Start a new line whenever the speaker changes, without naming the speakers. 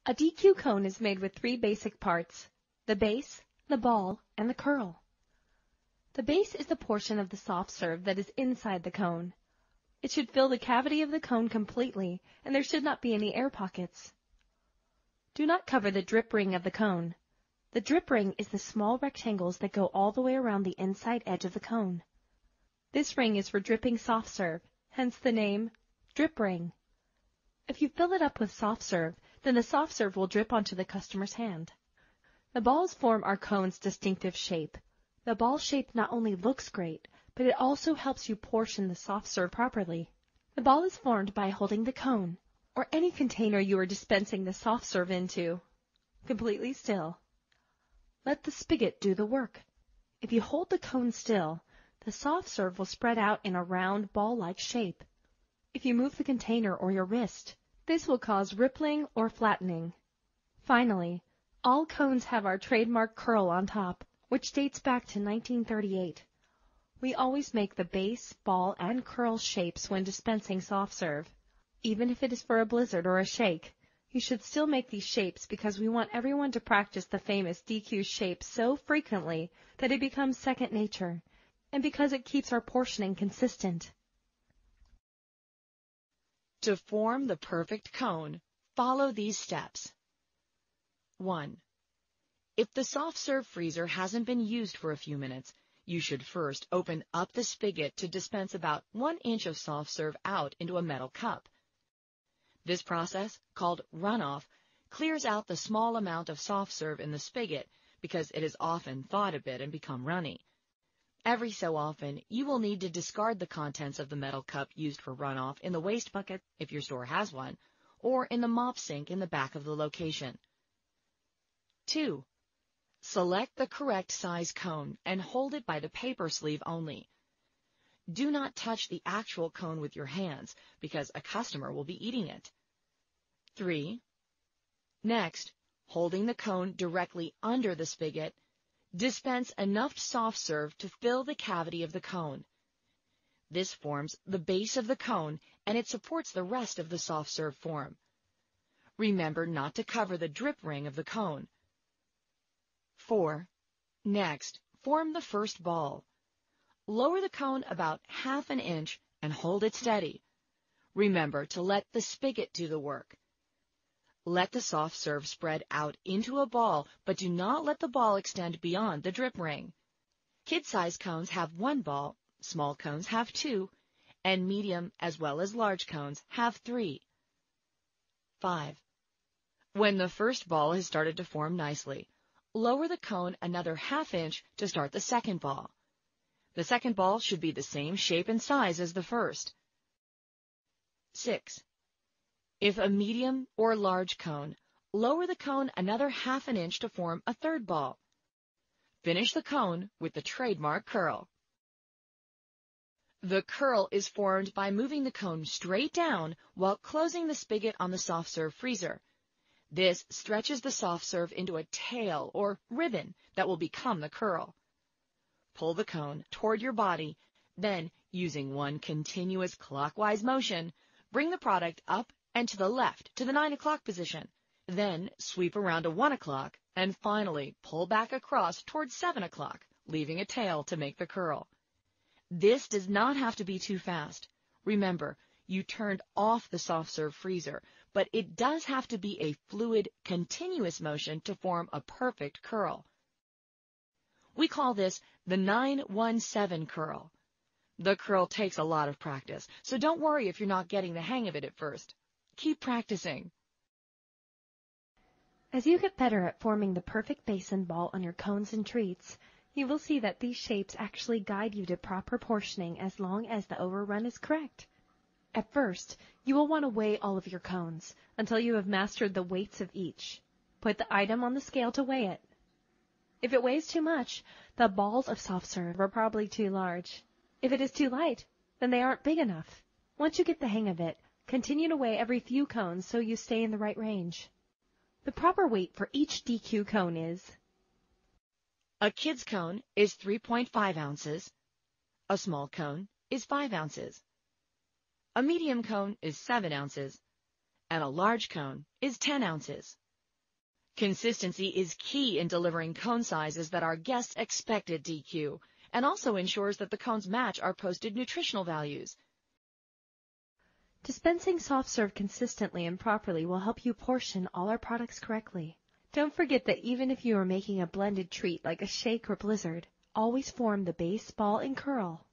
A DQ cone is made with three basic parts: the base, the ball, and the curl. The base is the portion of the soft serve that is inside the cone. It should fill the cavity of the cone completely, and there should not be any air pockets. Do not cover the drip ring of the cone. The drip ring is the small rectangles that go all the way around the inside edge of the cone. This ring is for dripping soft serve, hence the name drip ring. If you fill it up with soft serve, then the soft serve will drip onto the customer's hand. The balls form our cone's distinctive shape. The ball shape not only looks great, but it also helps you portion the soft serve properly. The ball is formed by holding the cone, or any container you are dispensing the soft serve into, completely still. Let the spigot do the work. If you hold the cone still, the soft serve will spread out in a round ball-like shape. If you move the container or your wrist, this will cause rippling or flattening. Finally, all cones have our trademark curl on top, which dates back to 1938. We always make the base, ball, and curl shapes when dispensing soft serve. Even if it is for a blizzard or a shake, you should still make these shapes because we want everyone to practice the famous DQ shape so frequently that it becomes second nature, and because it keeps our portioning consistent.
To form the perfect cone, follow these steps. 1. If the soft serve freezer hasn't been used for a few minutes, you should first open up the spigot to dispense about 1 inch of soft serve out into a metal cup. This process, called runoff, clears out the small amount of soft serve in the spigot because it has often thawed a bit and become runny. Every so often, you will need to discard the contents of the metal cup used for runoff in the waste bucket, if your store has one, or in the mop sink in the back of the location. 2. Select the correct size cone and hold it by the paper sleeve only. Do not touch the actual cone with your hands because a customer will be eating it. 3. Next, holding the cone directly under the spigot, dispense enough soft serve to fill the cavity of the cone. This forms the base of the cone and it supports the rest of the soft serve form. Remember not to cover the drip ring of the cone. 4. Next, form the first ball. Lower the cone about ½ inch and hold it steady. Remember to let the spigot do the work. Let the soft serve spread out into a ball, but do not let the ball extend beyond the drip ring. Kid-sized cones have 1 ball, small cones have 2, and medium as well as large cones have 3. 5. When the first ball has started to form nicely, lower the cone another ½ inch to start the second ball. The second ball should be the same shape and size as the first. 6. If a medium or large cone, lower the cone another ½ inch to form a third ball. Finish the cone with the trademark curl. The curl is formed by moving the cone straight down while closing the spigot on the soft serve freezer. This stretches the soft serve into a tail or ribbon that will become the curl. Pull the cone toward your body, then, using one continuous clockwise motion, bring the product up and to the left to the 9 o'clock position. Then sweep around to 1 o'clock and finally pull back across towards 7 o'clock, leaving a tail to make the curl. This does not have to be too fast. Remember, you turned off the soft serve freezer, but it does have to be a fluid, continuous motion to form a perfect curl. We call this the 917 curl. The curl takes a lot of practice, so don't worry if you're not getting the hang of it at first. Keep practicing.
As you get better at forming the perfect base and ball on your cones and treats, you will see that these shapes actually guide you to proper portioning as long as the overrun is correct. At first, you will want to weigh all of your cones until you have mastered the weights of each. Put the item on the scale to weigh it. If it weighs too much, the balls of soft serve are probably too large. If it is too light, then they aren't big enough. Once you get the hang of it, continue to weigh every few cones so you stay in the right range. The proper weight for each DQ cone is:
a kid's cone is 3.5 ounces, a small cone is 5 ounces, a medium cone is 7 ounces, and a large cone is 10 ounces. Consistency is key in delivering cone sizes that our guests expect at DQ, and also ensures that the cones match our posted nutritional values.
Dispensing soft serve consistently and properly will help you portion all our products correctly. Don't forget that even if you are making a blended treat like a shake or blizzard, always form the base, ball, and curl.